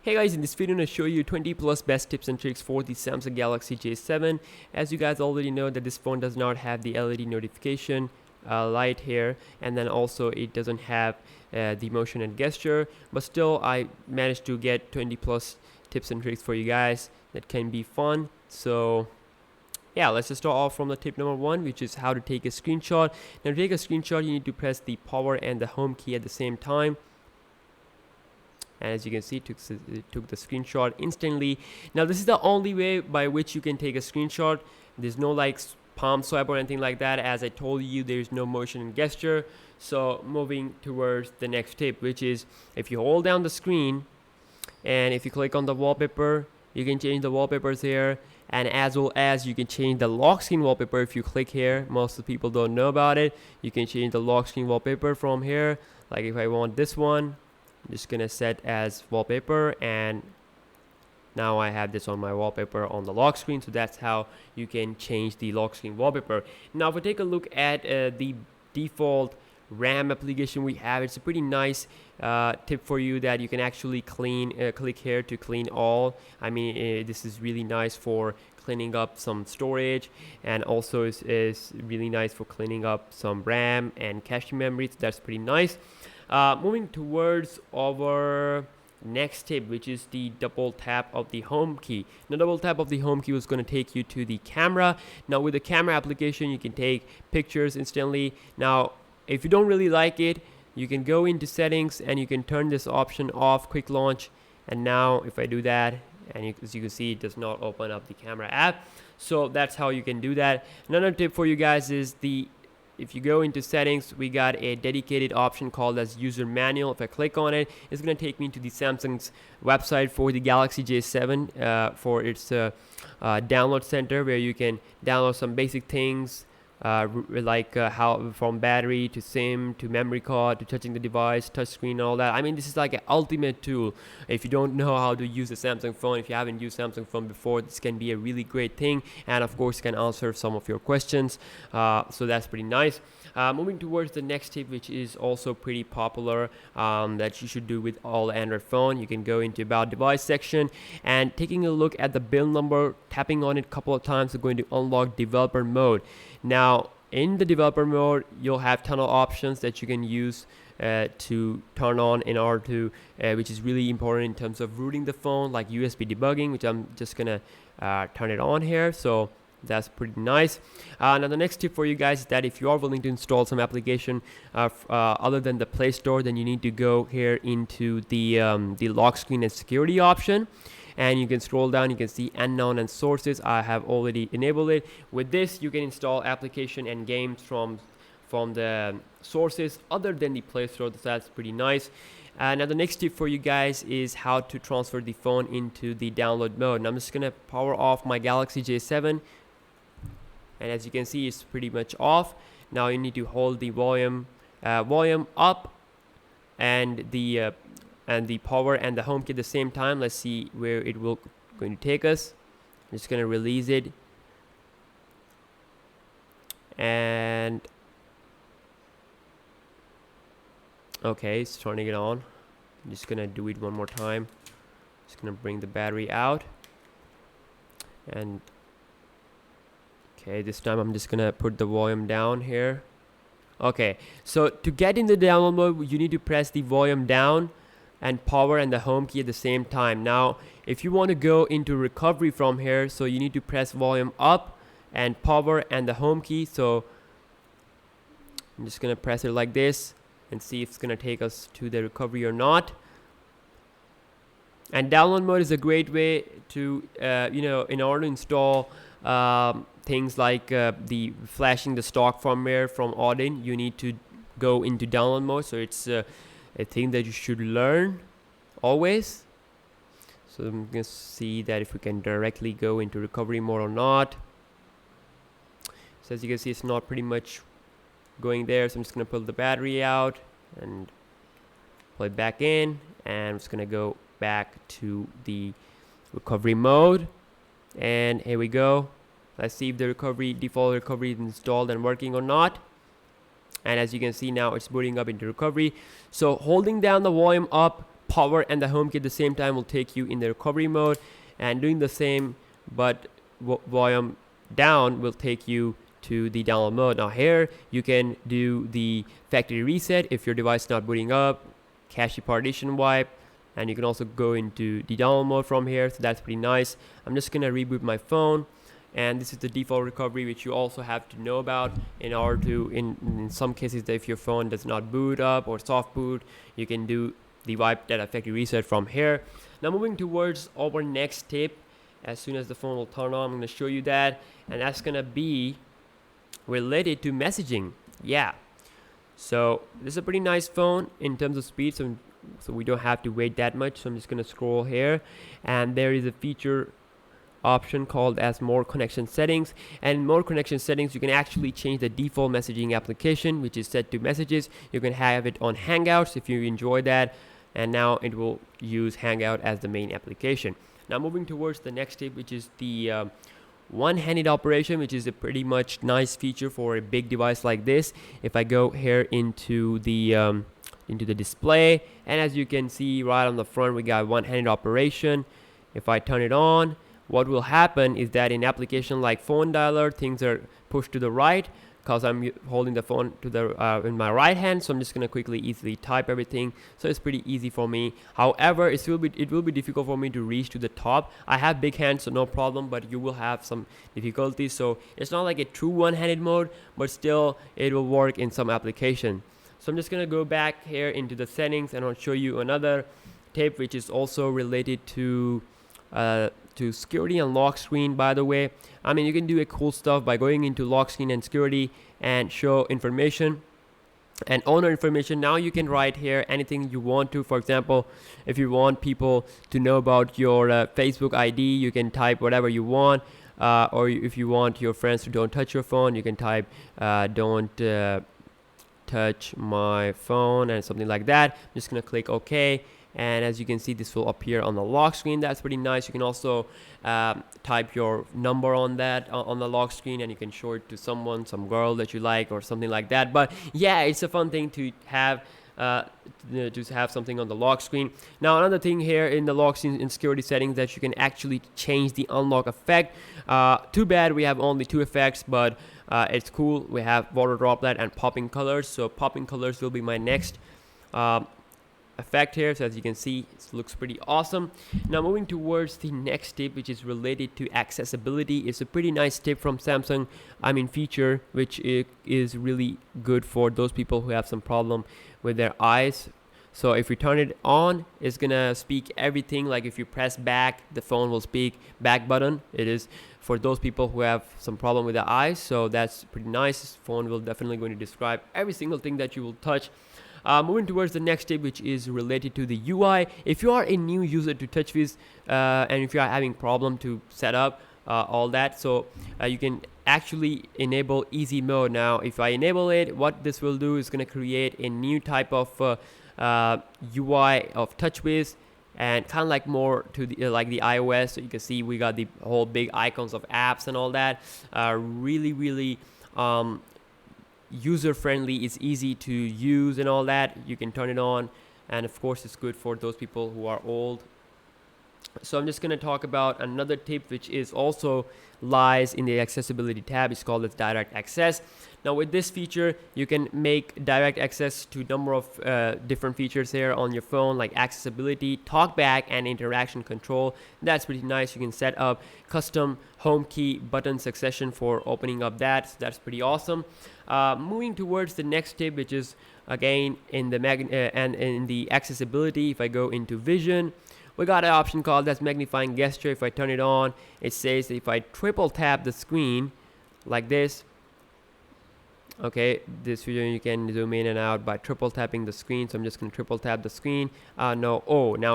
Hey guys, in this video I'm going to show you 20 plus best tips and tricks for the Samsung Galaxy J7. As you guys already know that this phone does not have the LED notification light here, and then also it doesn't have the motion and gesture, but still I managed to get 20 plus tips and tricks for you guys that can be fun. So yeah, let's just start off from the tip number 1, which is how to take a screenshot. Now to take a screenshot you need to press the power and the home key at the same time. And as you can see, it took the screenshot instantly. Now this is the only way by which you can take a screenshot. There's no like palm swipe or anything like that. As I told you, there's no motion and gesture. So moving towards the next tip, which is if you hold down the screen and if you click on the wallpaper, you can change the wallpapers here, and as well as you can change the lock screen wallpaper. If you click here, most of the people don't know about it, you can change the lock screen wallpaper from here. Like if I want this one, I'm just gonna set as wallpaper, and now I have this on my wallpaper on the lock screen. So that's how you can change the lock screen wallpaper. Now if we take a look at the default RAM application we have, it's a pretty nice tip for you that you can actually clean click here to clean all. I mean this is really nice for cleaning up some storage, and also is really nice for cleaning up some RAM and cache memory. So that's pretty nice. Moving towards our next tip, which is the double tap of the home key. Now double tap of the home key is going to take you to the camera. Now with the camera application you can take pictures instantly. Now if you don't really like it, you can go into settings and you can turn this option off, quick launch, and now if I do that, and as you can see, it does not open up the camera app. So that's how you can do that. Another tip for you guys is if you go into settings, we got a dedicated option called as user manual. If I click on it, it's going to take me to the Samsung's website for the Galaxy J7 for its download center, where you can download some basic things like how from battery to SIM to memory card to touching the device, touchscreen, and all that. I mean, this is like an ultimate tool. If you don't know how to use a Samsung phone, if you haven't used Samsung phone before, this can be a really great thing, and of course can answer some of your questions. So that's pretty nice. Moving towards the next tip, which is also pretty popular, that you should do with all Android phone. You can go into about device section and taking a look at the build number, tapping on it a couple of times, are going to unlock developer mode. Now in the developer mode you'll have ton of options that you can use to turn on in order to which is really important in terms of rooting the phone, like USB debugging, which I'm just gonna turn it on here. So that's pretty nice. Now the next tip for you guys is that if you are willing to install some application other than the Play Store, then you need to go here into the lock screen and security option, and you can scroll down. You can see unknown and sources. I have already enabled it. With this you can install application and games from the sources other than the Play Store. So that's pretty nice. Now the next tip for you guys is how to transfer the phone into the download mode. And I'm just gonna power off my Galaxy J7, and as you can see, it's pretty much off. Now you need to hold the volume up and the power and the home key at the same time. Let's see where it will going to take us. I'm just gonna release it, and okay, it's turning it on. I'm just gonna do it one more time. Just gonna bring the battery out, and okay, this time I'm just gonna put the volume down here. Okay, so to get in the download mode, you need to press the volume down and power and the home key at the same time. Now if you want to go into recovery from here, so you need to press volume up and power and the home key. So I'm just gonna press it like this and see if it's gonna take us to the recovery or not. And download mode is a great way to in order to install things like the flashing the stock firmware from Odin, you need to go into download mode. So it's a thing that you should learn always. So I'm gonna see that if we can directly go into recovery mode or not. So as you can see, it's not pretty much going there. So I'm just gonna pull the battery out and pull it back in, and I'm just gonna go back to the recovery mode, and here we go. Let's see if the default recovery is installed and working or not. And as you can see, now it's booting up into recovery. So holding down the volume up power and the home key at the same time will take you in the recovery mode, and doing the same but volume down will take you to the download mode. Now here you can do the factory reset if your device is not booting up, cache partition wipe, and you can also go into the download mode from here, so that's pretty nice. I'm just gonna reboot my phone, and this is the default recovery, which you also have to know about in order to, in some cases, if your phone does not boot up or soft boot, you can do the wipe data factory reset from here. Now moving towards our next tip, as soon as the phone will turn on, I'm going to show you that, and that's going to be related to messaging. Yeah, so this is a pretty nice phone in terms of speed, so we don't have to wait that much. So I'm just going to scroll here, and there is a feature option called as more connection settings, and more connection settings you can actually change the default messaging application, which is set to messages. You can have it on Hangouts if you enjoy that, and now it will use Hangout as the main application. Now moving towards the next tip, which is the one-handed operation, which is a pretty much nice feature for a big device like this. If I go here into the display, and as you can see right on the front, we got one-handed operation. If I turn it on, what will happen is that in application like phone dialer, things are pushed to the right, because I'm holding the phone to the in my right hand, so I'm just gonna quickly easily type everything, so it's pretty easy for me. However, it will be difficult for me to reach to the top. I have big hands, so no problem, but you will have some difficulties. So it's not like a true one-handed mode, but still it will work in some application. So I'm just gonna go back here into the settings, and I'll show you another tip which is also related to security and lock screen. By the way, I mean, you can do a cool stuff by going into lock screen and security and show information and owner information. Now you can write here anything you want to. For example, if you want people to know about your Facebook ID, you can type whatever you want, or if you want your friends to don't touch your phone, you can type don't touch my phone and something like that. I'm just gonna click OK, and as you can see, this will appear on the lock screen. That's pretty nice. You can also type your number on that on the lock screen, and you can show it to someone, some girl that you like or something like that. But yeah, it's a fun thing to have something on the lock screen. Now another thing here in the lock screen in security settings, that you can actually change the unlock effect. Too bad we have only 2 effects, but it's cool. We have water droplet and popping colors, so popping colors will be my next effect here. So as you can see, it looks pretty awesome. Now moving towards the next tip, which is related to accessibility. It's a pretty nice tip from Samsung, feature, which is really good for those people who have some problem with their eyes. So if you turn it on, it's gonna speak everything. Like if you press back, the phone will speak back button. It is for those people who have some problem with their eyes, so that's pretty nice. This phone will definitely going to describe every single thing that you will touch. Moving towards the next tip, which is related to the UI. If you are a new user to TouchWiz, and if you are having problem to set up all that, so you can actually enable easy mode. Now if I enable it, what this will do is going to create a new type of UI of TouchWiz, and kind of like more to the like the iOS. So you can see we got the whole big icons of apps and all that. Really user friendly. It's easy to use and all that. You can turn it on, and of course it's good for those people who are old. So I'm just going to talk about another tip, which is also lies in the accessibility tab. It's called as direct access. Now with this feature, you can make direct access to a number of different features here on your phone, like accessibility, talkback, and interaction control. That's pretty nice. You can set up custom home key button succession for opening up that. So that's pretty awesome. Moving towards the next tip, which is again in the in the accessibility. If I go into vision, we got an option called as magnifying gesture. If I turn it on, it says that if I triple tap the screen like this, okay, this video you can zoom in and out by triple tapping the screen. So I'm just going to triple tap the screen. Now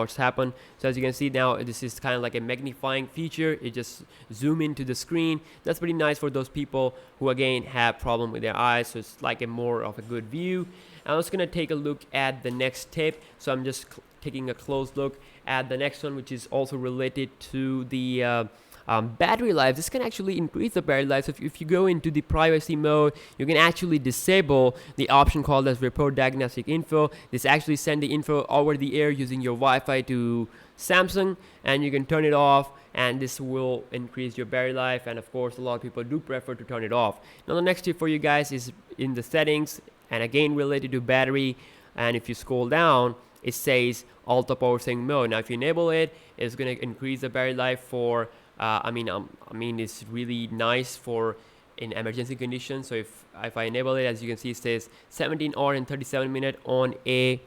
it's happened. So as you can see, now this is kind of like a magnifying feature. It just zoom into the screen. That's pretty nice for those people who again have problem with their eyes, so it's like a more of a good view. I'm just going to take a look at the next tip. So I'm just taking a close look at the next one, which is also related to the battery life, this can actually increase the battery life. So if you go into the privacy mode, you can actually disable the option called as report diagnostic info. This actually send the info over the air using your Wi-Fi to Samsung, and you can turn it off, and this will increase your battery life. And of course, a lot of people do prefer to turn it off. Now the next tip for you guys is in the settings, and again related to battery, and if you scroll down, it says auto power saving mode. Now if you enable it, it's going to increase the battery life for I mean it's really nice for in emergency conditions. So if I enable it, as you can see, it says 17 hours and 37 minutes on a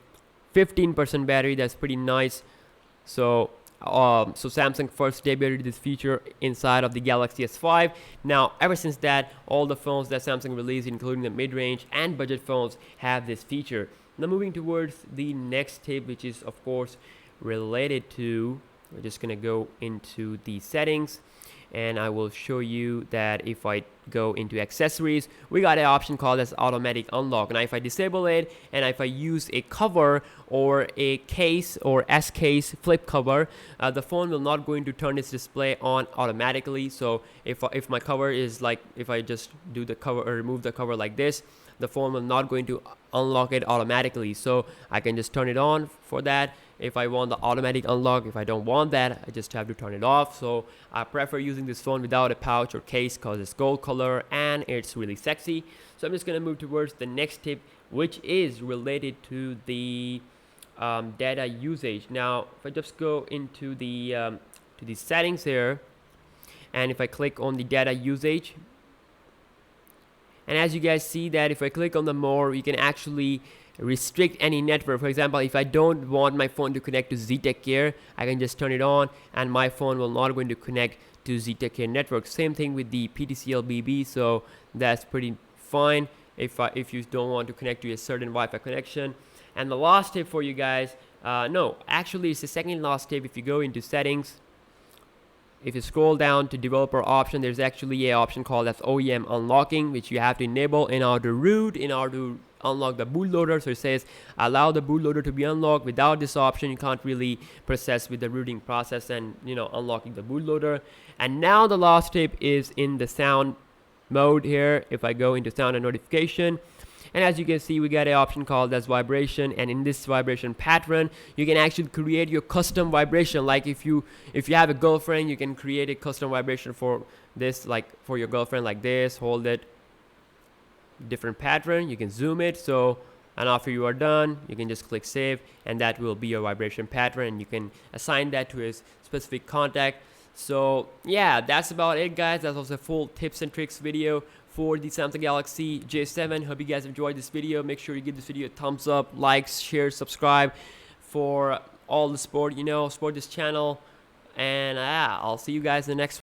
15% battery. That's pretty nice. So Samsung first debuted this feature inside of the Galaxy S5. Now ever since that, all the phones that Samsung released, including the mid-range and budget phones, have this feature. Now moving towards the next tip, which is of course related to, we're just gonna go into the settings, and I will show you that if I go into accessories, we got an option called as automatic unlock. Now if I disable it, and if I use a cover or a case or S case flip cover, the phone will not going to turn its display on automatically. So if my cover is like, if I just do the cover or remove the cover like this, the phone will not going to unlock it automatically. So I can just turn it on for that if I want the automatic unlock. If I don't want that, I just have to turn it off. So I prefer using this phone without a pouch or case because it's gold color and it's really sexy. So I'm just going to move towards the next tip, which is related to the data usage. Now if I just go into the settings here, and if I click on the data usage, and as you guys see that if I click on the more, you can actually restrict any network. For example, if I don't want my phone to connect to ZTech Care, I can just turn it on and my phone will not going to connect to ZTech Care network. Same thing with the PTCL BB, so that's pretty fine if you don't want to connect to a certain Wi-Fi connection. And the last tip for you guys, no, actually it's the second last tip. If you go into settings, if you scroll down to developer option, there's actually an option called as OEM unlocking, which you have to enable in order to root, in order to unlock the bootloader. So it says allow the bootloader to be unlocked. Without this option, you can't really process with the rooting process and unlocking the bootloader. And now the last tip is in the sound mode here. If I go into sound and notification, and as you can see, we got an option called as vibration, and in this vibration pattern, you can actually create your custom vibration. Like if you have a girlfriend, you can create a custom vibration for this, like for your girlfriend, like this. Hold it, different pattern. You can zoom it. So, and after you are done, you can just click save, and that will be your vibration pattern, and you can assign that to a specific contact. So yeah, that's about it, guys. That was a full tips and tricks video for the Samsung Galaxy J7. Hope you guys enjoyed this video. Make sure you give this video a thumbs up, likes, share, subscribe for all the support, support this channel. And I'll see you guys in the next